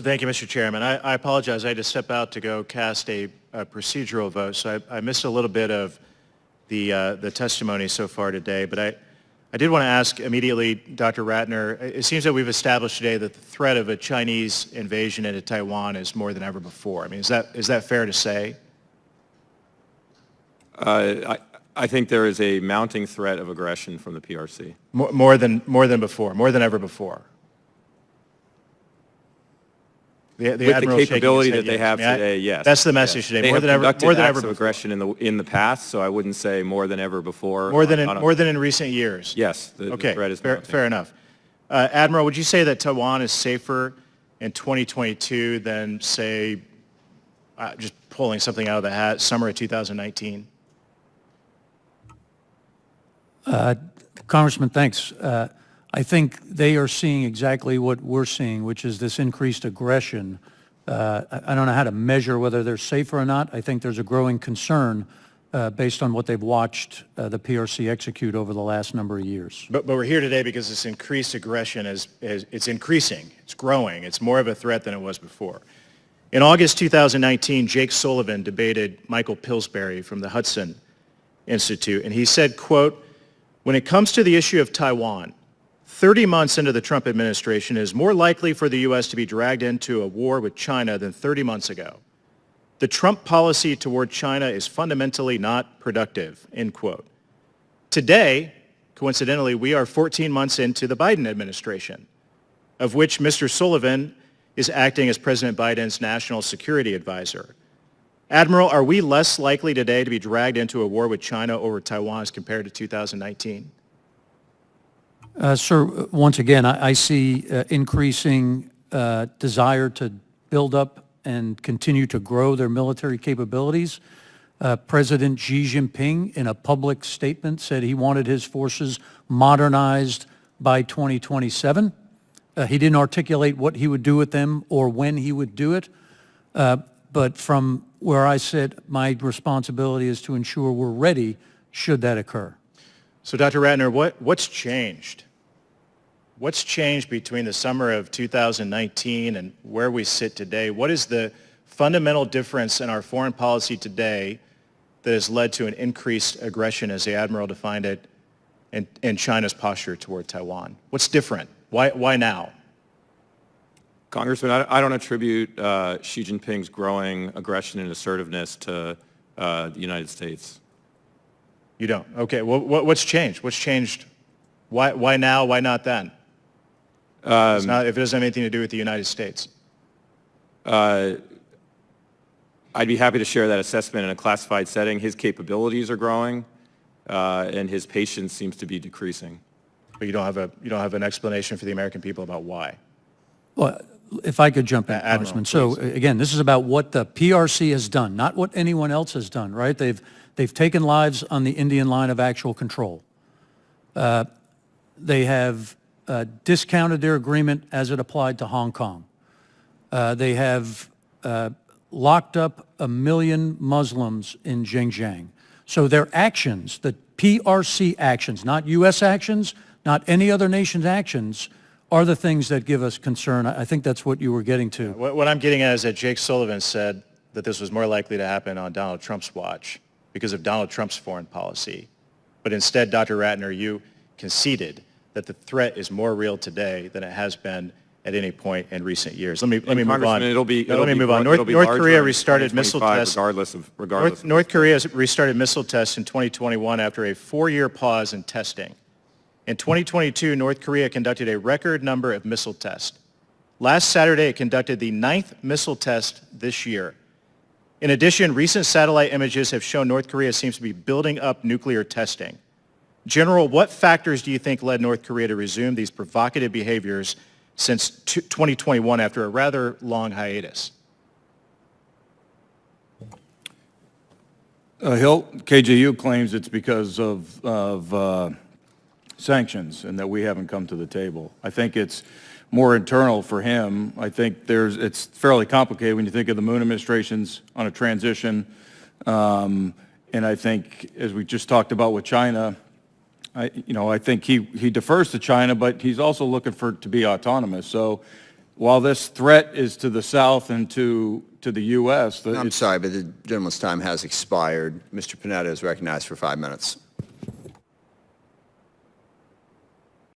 Thank you, Mr. Chairman. I apologize. I had to step out to go cast a procedural vote, so I missed a little bit of the testimony so far today. But I did want to ask immediately, Dr. Ratner, it seems that we've established today that the threat of a Chinese invasion into Taiwan is more than ever before. I mean, is that fair to say? I think there is a mounting threat of aggression from the PRC. More than before, more than ever before. With the capability that they have today, yes. That's the message today. They More have than ever conducted before. aggression in the past, so I wouldn't say more than ever before. More than in recent years. Yes, the threat is fair enough. Admiral, would you say that Taiwan is safer in 2022 than, say, just pulling something out of the hat, summer of 2019? Congressman, thanks. I think they are seeing exactly what we're seeing, which is this increased aggression. I don't know how to measure whether they're safer or not. I think there's a growing concern based on what they've watched the PRC execute over the last number of years. But we're here today because this increased aggression it's increasing. It's growing. It's more of a threat than it was before. In August 2019, Jake Sullivan debated Michael Pillsbury from the Hudson Institute, and he said, quote, "When it comes to the issue of Taiwan, 30 months into the Trump administration, it is more likely for the U.S. to be dragged into a war with China than 30 months ago. The Trump policy toward China is fundamentally not productive," end quote. Today, coincidentally, we are 14 months into the Biden administration, of which Mr. Sullivan is acting as President Biden's national security advisor. Admiral, are we less likely today to be dragged into a war with China over Taiwan as compared to 2019? Sir, once again, I see increasing desire to build up and continue to grow their military capabilities. President Xi Jinping, in a public statement, said he wanted his forces modernized by 2027. He didn't articulate what he would do with them or when he would do it. But from where I sit, my responsibility is to ensure we're ready should that occur. So, Dr. Ratner, what's changed? What's changed between the summer of 2019 and where we sit today? What is the fundamental difference in our foreign policy today that has led to an increased aggression, as the Admiral defined it, in China's posture toward Taiwan? What's different? Why now? Congressman, I don't attribute Xi Jinping's growing aggression and assertiveness to the United States. You don't? Okay. Well, what's changed? What's changed? Why now? Why not then? If it doesn't have anything to do with the United States. I'd be happy to share that assessment in a classified setting. His capabilities are growing, and his patience seems to be decreasing. But you don't have an explanation for the American people about why. Well, if I could jump in, Congressman. So again, this is about what the PRC has done, not what anyone else has done, right? They've taken lives on the Indian line of actual control. They have discounted their agreement as it applied to Hong Kong. They have locked up 1 million Muslims in Xinjiang. So their actions, the PRC actions, not U.S. actions, not any other nation's actions, are the things that give us concern. I think that's what you were getting to. What I'm getting at is that Jake Sullivan said that this was more likely to happen on Donald Trump's watch because of Donald Trump's foreign policy. But instead, Dr. Ratner, you conceded that the threat is more real today than it has been at any point in recent years. Let me move on. Let me move on. North Korea restarted missile tests. Regardless. North Korea has restarted missile tests in 2021 after a 4-year pause in testing. In 2022, North Korea conducted a record number of missile tests. Last Saturday, it conducted the 9th missile test this year. In addition, recent satellite images have shown North Korea seems to be building up nuclear testing. General, what factors do you think led North Korea to resume these provocative behaviors since 2021 after a rather long hiatus? KJU claims it's because of sanctions and that we haven't come to the table. I think it's more internal for him. I think it's fairly complicated when you think of the Moon administration's on a transition. And I think, as we just talked about with China, I think he defers to China, but he's also looking to be autonomous. So while this threat is to the South and to the U.S., I'm sorry, but the gentleman's time has expired. Mr. Panetta is recognized for 5 minutes.